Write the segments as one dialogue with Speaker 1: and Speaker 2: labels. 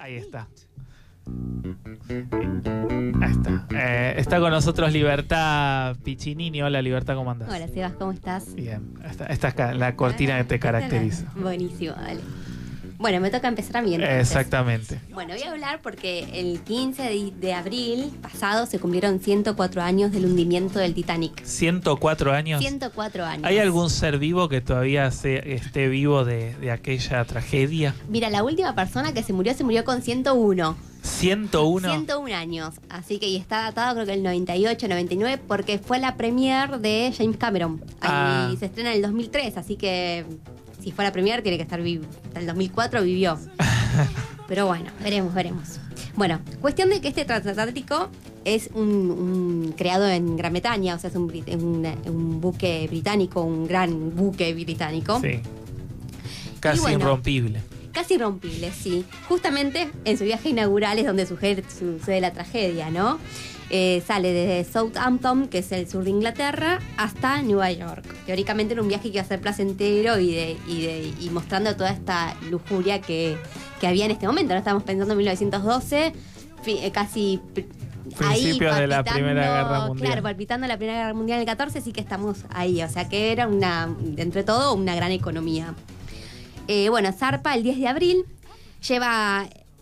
Speaker 1: Ahí está. Ahí está. Está con nosotros Libertad Piccinini. Hola, Libertad, ¿cómo andás?
Speaker 2: Hola, Sebas, ¿cómo estás?
Speaker 1: Bien. Esta es la cortina que te caracteriza.
Speaker 2: Buenísimo, dale. Bueno, me toca empezar a mí entonces.
Speaker 1: Exactamente.
Speaker 2: Bueno, voy a hablar porque el 15 de abril pasado se cumplieron 104 años del hundimiento del Titanic.
Speaker 1: ¿104 años?
Speaker 2: 104 años.
Speaker 1: ¿Hay algún ser vivo que todavía esté vivo de aquella tragedia?
Speaker 2: Mira, la última persona que se murió con 101.
Speaker 1: 101.
Speaker 2: 101 años. Así que y está datado creo que el 98, 99, porque fue la premiere de James Cameron. Ahí se estrena en el 2003, así que si fue la premiere tiene que estar vivo. Hasta el 2004 vivió. Pero bueno, veremos. Bueno, cuestión de que este transatlántico es un creado en Gran Bretaña, o sea, es un buque británico, un gran buque británico.
Speaker 1: Sí. Casi irrompible.
Speaker 2: Casi irrompible, sí. Justamente en su viaje inaugural es donde sucede la tragedia, ¿no? Sale desde Southampton, que es el sur de Inglaterra, hasta Nueva York. Teóricamente era un viaje que iba a ser placentero y mostrando toda esta lujuria que había en este momento. ¿No? Estamos pensando en 1912, casi
Speaker 1: principios de la Primera Guerra Mundial.
Speaker 2: Claro, palpitando la Primera Guerra Mundial en el 14, sí que estamos ahí. O sea que era entre todo, una gran economía. Bueno, zarpa el 10 de abril,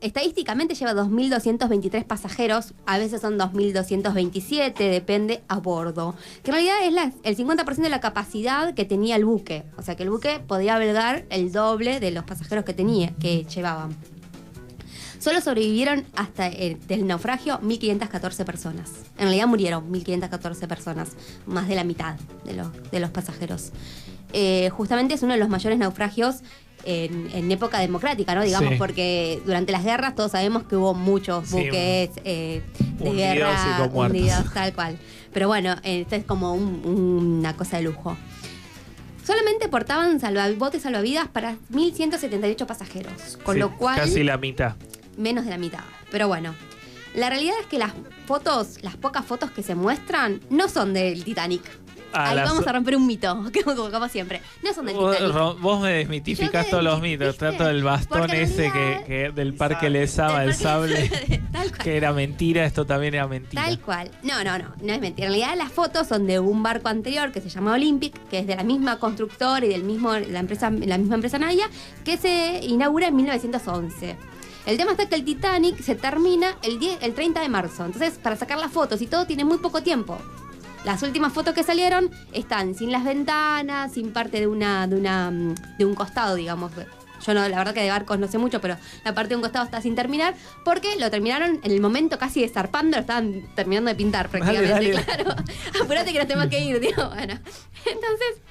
Speaker 2: estadísticamente lleva 2.223 pasajeros, a veces son 2.227, depende, a bordo. Que en realidad es el 50% de la capacidad que tenía el buque. O sea que el buque podía albergar el doble de los pasajeros que llevaban. Solo sobrevivieron hasta del naufragio 1.514 personas. En realidad murieron 1.514 personas, más de la mitad de los pasajeros. Justamente es uno de los mayores naufragios en época democrática, ¿no? Digamos, sí. Porque durante las guerras todos sabemos que hubo muchos buques de guerra hundidos, tal cual. Pero bueno, esto es como una cosa de lujo. Solamente portaban botes salvavidas para 1.178 pasajeros, con lo cual
Speaker 1: casi la mitad. Menos de la mitad.
Speaker 2: Pero bueno, la realidad es que las pocas fotos que se muestran no son del Titanic. Ahí vamos a romper un mito, como siempre. No son del Titanic.
Speaker 1: Vos me desmitificás todos los mitos. ¿Viste? Trato del bastón ese que del Parque Lezama, el sable, que era mentira, esto también era mentira.
Speaker 2: Tal cual. No es mentira. En realidad las fotos son de un barco anterior que se llama Olympic, que es de la misma constructora y la misma empresa naviera, que se inaugura en 1911. El tema está que el Titanic se termina el 30 de marzo. Entonces, para sacar las fotos y todo, tiene muy poco tiempo. Las últimas fotos que salieron están sin las ventanas, sin parte de un costado, digamos. Yo no, la verdad que de barcos no sé mucho, pero la parte de un costado está sin terminar, porque lo terminaron en el momento casi de zarpando, lo estaban terminando de pintar prácticamente. Dale. Claro. Apurate que nos tenemos que ir, tío. Bueno, entonces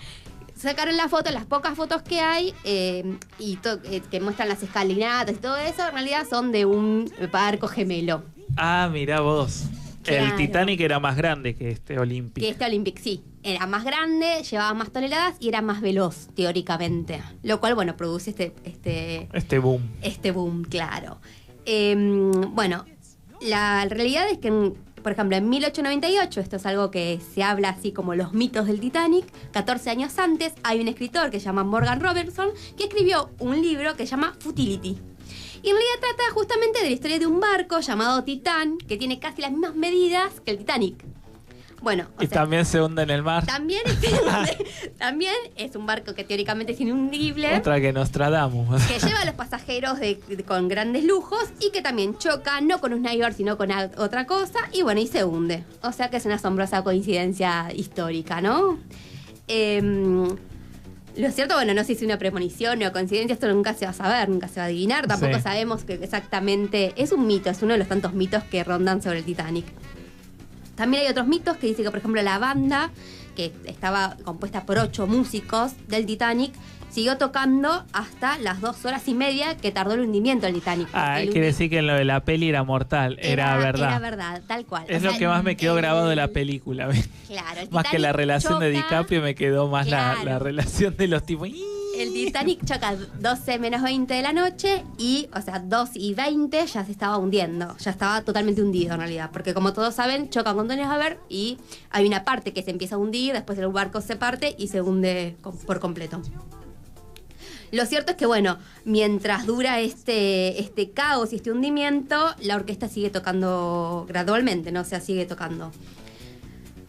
Speaker 2: sacaron las pocas fotos que hay que muestran las escalinatas y todo eso, en realidad son de un barco gemelo.
Speaker 1: Ah, mirá vos. Claro. El Titanic era más grande que este Olympic.
Speaker 2: Que este Olympic, sí. Era más grande, llevaba más toneladas y era más veloz, teóricamente. Lo cual, bueno, produce este
Speaker 1: boom.
Speaker 2: Este boom, claro. Bueno, la realidad es que, por ejemplo, en 1898, esto es algo que se habla así como los mitos del Titanic, 14 años antes, hay un escritor que se llama Morgan Robertson que escribió un libro que se llama Futility. Y en realidad trata justamente de la historia de un barco llamado Titán, que tiene casi las mismas medidas que el Titanic. Bueno,
Speaker 1: también se hunde en el mar.
Speaker 2: También es un barco que teóricamente es inhundible.
Speaker 1: Otra que Nostradamus.
Speaker 2: Que lleva a los pasajeros con grandes lujos y que también choca, no con un iceberg, sino con otra cosa. Y bueno, y se hunde. O sea que es una asombrosa coincidencia histórica, ¿no? Lo cierto, bueno, no sé si es una premonición o coincidencia, esto nunca se va a saber, nunca se va a adivinar, tampoco sabemos que exactamente, es un mito, es uno de los tantos mitos que rondan sobre el Titanic. También hay otros mitos que dicen que, por ejemplo, la banda, que estaba compuesta por 8 músicos del Titanic, siguió tocando hasta las 2 horas y media que tardó el hundimiento del Titanic.
Speaker 1: Quiere decir que lo de la peli era mortal, era verdad.
Speaker 2: Era verdad, tal cual.
Speaker 1: Es lo que más me quedó grabado de la película.
Speaker 2: Claro.
Speaker 1: Más que la relación de DiCaprio me quedó más la relación de los tipos.
Speaker 2: El Titanic choca 12 menos 20 de la noche y, o sea, 2 y 20 ya se estaba hundiendo. Ya estaba totalmente hundido en realidad. Porque como todos saben, chocan con Tony Haber y hay una parte que se empieza a hundir, después el barco se parte y se hunde por completo. Lo cierto es que, bueno, mientras dura este caos y este hundimiento, la orquesta sigue tocando gradualmente, ¿no? O sea, sigue tocando.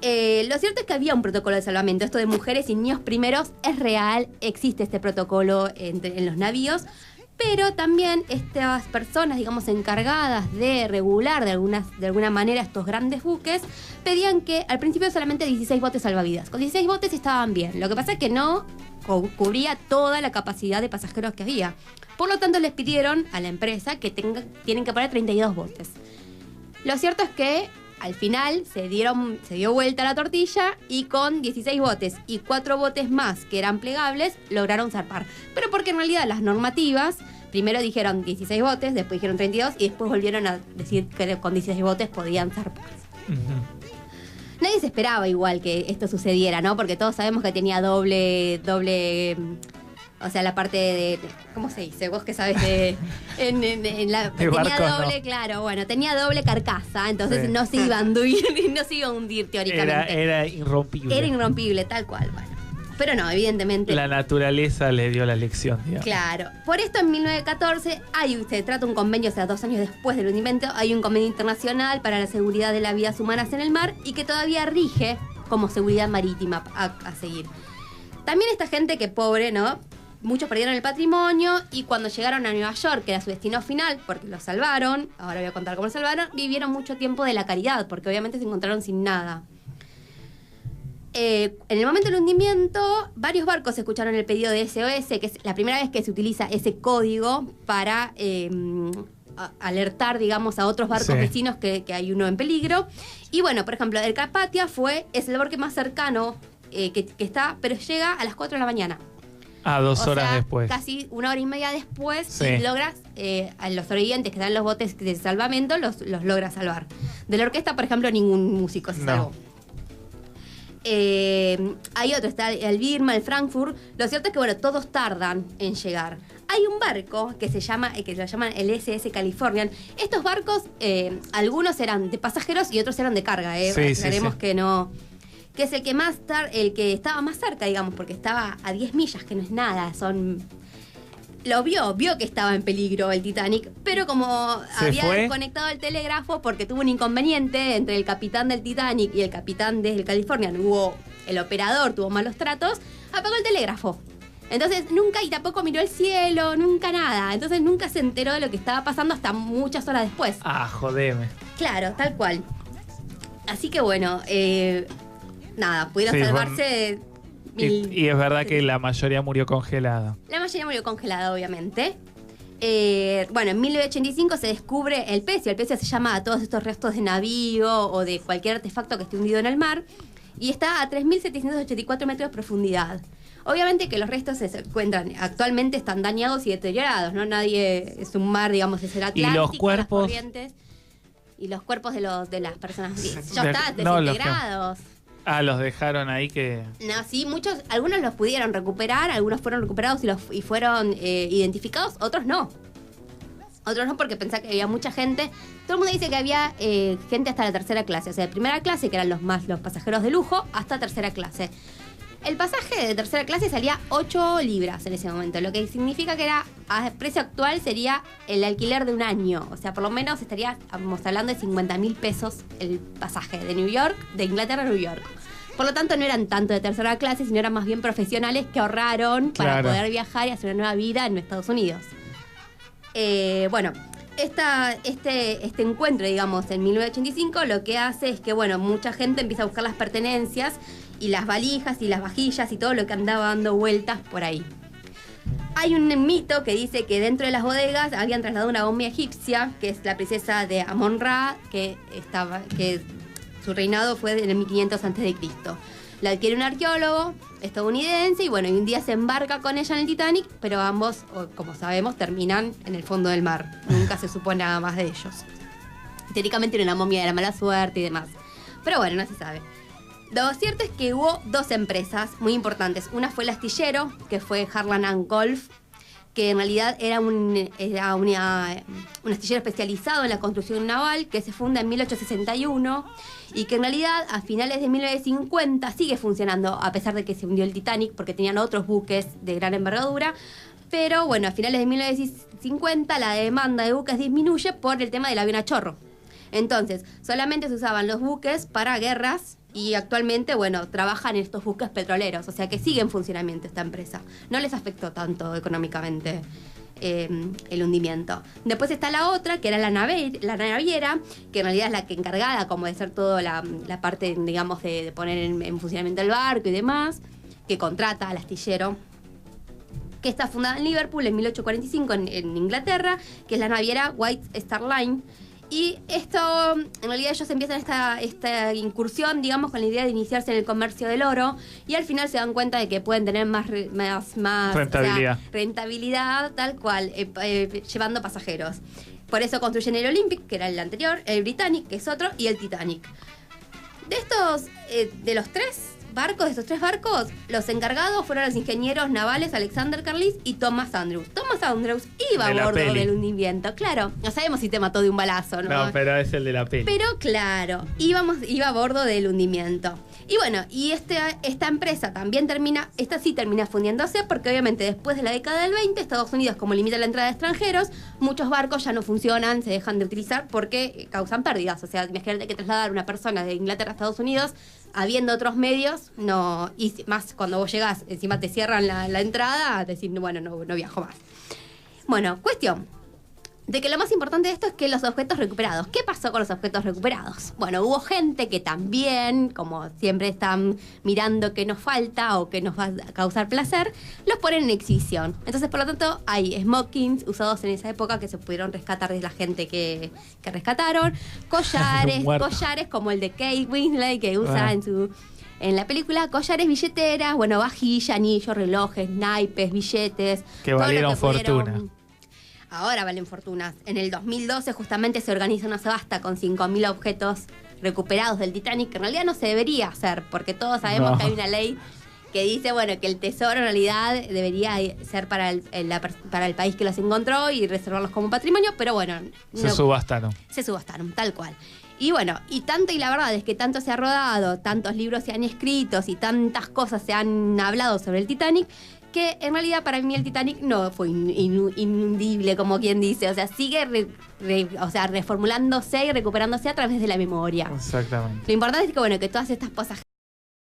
Speaker 2: Lo cierto es que había un protocolo de salvamento. Esto de mujeres y niños primeros es real, existe este protocolo en los navíos, pero también estas personas, digamos, encargadas de regular de alguna manera estos grandes buques, pedían que al principio solamente 16 botes salvavidas. Con 16 botes estaban bien. Lo que pasa es que no cubría toda la capacidad de pasajeros que había. Por lo tanto, les pidieron a la empresa que tienen que poner 32 botes. Lo cierto es que al final se dio vuelta la tortilla y con 16 botes y 4 botes más que eran plegables, lograron zarpar. Pero porque en realidad las normativas, primero dijeron 16 botes, después dijeron 32 y después volvieron a decir que con 16 botes podían zarpar. Nadie se esperaba igual que esto sucediera, ¿no? Porque todos sabemos que tenía doble, o sea, la parte de ¿cómo se dice? Vos que sabes en la
Speaker 1: de
Speaker 2: tenía
Speaker 1: barcos,
Speaker 2: doble,
Speaker 1: no.
Speaker 2: Claro, bueno, tenía doble carcasa, entonces
Speaker 1: Sí.
Speaker 2: no se iba a hundir, no se iba a hundir teóricamente.
Speaker 1: Era irrompible.
Speaker 2: Era irrompible, tal cual, bueno. Pero no, evidentemente.
Speaker 1: La naturaleza le dio la lección, digamos.
Speaker 2: Claro. Por esto en 1914 se trata un convenio, o sea, 2 años después del hundimiento, hay un convenio internacional para la seguridad de las vidas humanas en el mar y que todavía rige como seguridad marítima a seguir. También esta gente que pobre, ¿no? Muchos perdieron el patrimonio y cuando llegaron a Nueva York, que era su destino final, porque los salvaron, ahora voy a contar cómo los salvaron, vivieron mucho tiempo de la caridad, porque obviamente se encontraron sin nada. En el momento del hundimiento, varios barcos escucharon el pedido de SOS, que es la primera vez que se utiliza ese código para alertar, digamos, a otros barcos vecinos que hay uno en peligro. Y bueno, por ejemplo, el Carpathia es el barco más cercano que está, pero llega a las 4 de la mañana.
Speaker 1: Ah, 2 horas
Speaker 2: sea,
Speaker 1: después.
Speaker 2: Casi 1 hora y media después,
Speaker 1: Sí.
Speaker 2: y logras, a los sobrevivientes que están en los botes de salvamento, los logras salvar. De la orquesta, por ejemplo, ningún músico se salvó. Hay otro, está el Birma, el Frankfurt. Lo cierto es que, bueno, todos tardan en llegar. Hay un barco que se llama, que lo llaman el SS Californian. Estos barcos, algunos eran de pasajeros y otros eran de carga. Aclaremos que no, que es el que estaba más cerca, digamos, porque estaba a 10 millas, que no es nada, lo vio que estaba en peligro el Titanic, pero como había desconectado el telégrafo porque tuvo un inconveniente entre el capitán del Titanic y el capitán del California, el operador tuvo malos tratos, apagó el telégrafo. Entonces nunca, y tampoco miró el cielo, nunca nada. Entonces nunca se enteró de lo que estaba pasando hasta muchas horas después.
Speaker 1: Ah, jodeme.
Speaker 2: Claro, tal cual. Así que bueno, nada, pudieron salvarse.
Speaker 1: Y es verdad que la mayoría murió congelada.
Speaker 2: La mayoría murió congelada, obviamente. Bueno, en 1985 se descubre el pecio. El pecio se llama a todos estos restos de navío o de cualquier artefacto que esté hundido en el mar. Y está a 3.784 metros de profundidad. Obviamente que los restos se encuentran, actualmente están dañados y deteriorados, ¿no? Nadie es un mar, digamos, es el Atlántico,
Speaker 1: y los cuerpos,
Speaker 2: las corrientes. Y los cuerpos de las personas ya están desintegrados.
Speaker 1: Los dejaron ahí que...
Speaker 2: No, sí, algunos los pudieron recuperar, algunos fueron recuperados y fueron identificados, otros no. Otros no, porque pensaba que había mucha gente. Todo el mundo dice que había gente hasta la tercera clase, o sea, de primera clase, que eran los pasajeros de lujo, hasta tercera clase. El pasaje de tercera clase salía 8 libras en ese momento, lo que significa que era, a precio actual, sería el alquiler de un año. O sea, por lo menos estaríamos hablando de 50.000 pesos el pasaje de Inglaterra a New York. Por lo tanto, no eran tanto de tercera clase, sino eran más bien profesionales que ahorraron para poder viajar y hacer una nueva vida en Estados Unidos. Bueno, este encuentro, digamos, en 1985, lo que hace es que, bueno, mucha gente empieza a buscar las pertenencias y las valijas y las vajillas y todo lo que andaba dando vueltas por ahí. Hay un mito que dice que dentro de las bodegas habían trasladado una momia egipcia, que es la princesa de Amon-Ra, que su reinado fue en el 1500 a.C. La adquiere un arqueólogo estadounidense y bueno, y un día se embarca con ella en el Titanic, pero ambos, como sabemos, terminan en el fondo del mar. Nunca se supo nada más de ellos. Teóricamente era una momia de la mala suerte y demás. Pero bueno, no se sabe. Lo cierto es que hubo 2 empresas muy importantes. Una fue el astillero, que fue Harland & Wolff, que en realidad era un astillero especializado en la construcción naval, que se funda en 1861 y que en realidad a finales de 1950 sigue funcionando, a pesar de que se hundió el Titanic, porque tenían otros buques de gran envergadura. Pero bueno, a finales de 1950 la demanda de buques disminuye por el tema del avión a chorro. Entonces, solamente se usaban los buques para guerras y actualmente, bueno, trabajan en estos buques petroleros. O sea que sigue en funcionamiento esta empresa. No les afectó tanto económicamente el hundimiento. Después está la otra, que era la naviera, que en realidad es la que encargada como de hacer toda la parte, digamos, de poner en funcionamiento el barco y demás, que contrata al astillero, que está fundada en Liverpool en 1845 en Inglaterra, que es la naviera White Star Line. Y esto, en realidad ellos empiezan esta incursión, digamos, con la idea de iniciarse en el comercio del oro, y al final se dan cuenta de que pueden tener más
Speaker 1: rentabilidad.
Speaker 2: O sea, rentabilidad tal cual, llevando pasajeros. Por eso construyen el Olympic, que era el anterior, el Britannic, que es otro, y el Titanic. De estos, de los estos tres barcos, los encargados fueron los ingenieros navales Alexander Carlisle y Thomas Andrews. Thomas Andrews iba a bordo del hundimiento, claro. No sabemos si te mató de un balazo, ¿no?
Speaker 1: No, pero es el de la peli.
Speaker 2: Pero claro, iba a bordo del hundimiento. Y bueno, y esta empresa también termina fundiéndose porque obviamente después de la década del 20, Estados Unidos, como limita la entrada de extranjeros, muchos barcos ya no funcionan, se dejan de utilizar porque causan pérdidas. O sea, imagínate que trasladar una persona de Inglaterra a Estados Unidos, habiendo otros medios, no, y más cuando vos llegás, encima te cierran la entrada, decir, bueno, no viajo más. Bueno, cuestión de que lo más importante de esto es que los objetos recuperados. ¿Qué pasó con los objetos recuperados? Bueno, hubo gente que también, como siempre están mirando qué nos falta o qué nos va a causar placer, los ponen en exhibición. Entonces, por lo tanto, hay smokings usados en esa época que se pudieron rescatar de la gente que rescataron, collares como el de Kate Winslet que usa en la película, collares, billeteras, bueno, vajilla, anillos, relojes, naipes, billetes.
Speaker 1: Que valieron fortuna.
Speaker 2: Ahora valen fortunas. En el 2012 justamente se organiza una subasta con 5.000 objetos recuperados del Titanic, que en realidad no se debería hacer, porque todos sabemos que hay una ley que dice, bueno, que el tesoro en realidad debería ser para el país que los encontró y reservarlos como patrimonio, pero bueno.
Speaker 1: Se subastaron,
Speaker 2: tal cual. Y bueno, y la verdad es que tanto se ha rodado, tantos libros se han escrito y tantas cosas se han hablado sobre el Titanic, que en realidad para mí el Titanic no fue inundible, como quien dice. O sea, sigue reformulándose y recuperándose a través de la memoria.
Speaker 1: Exactamente.
Speaker 2: Lo importante es que, bueno, que todas estas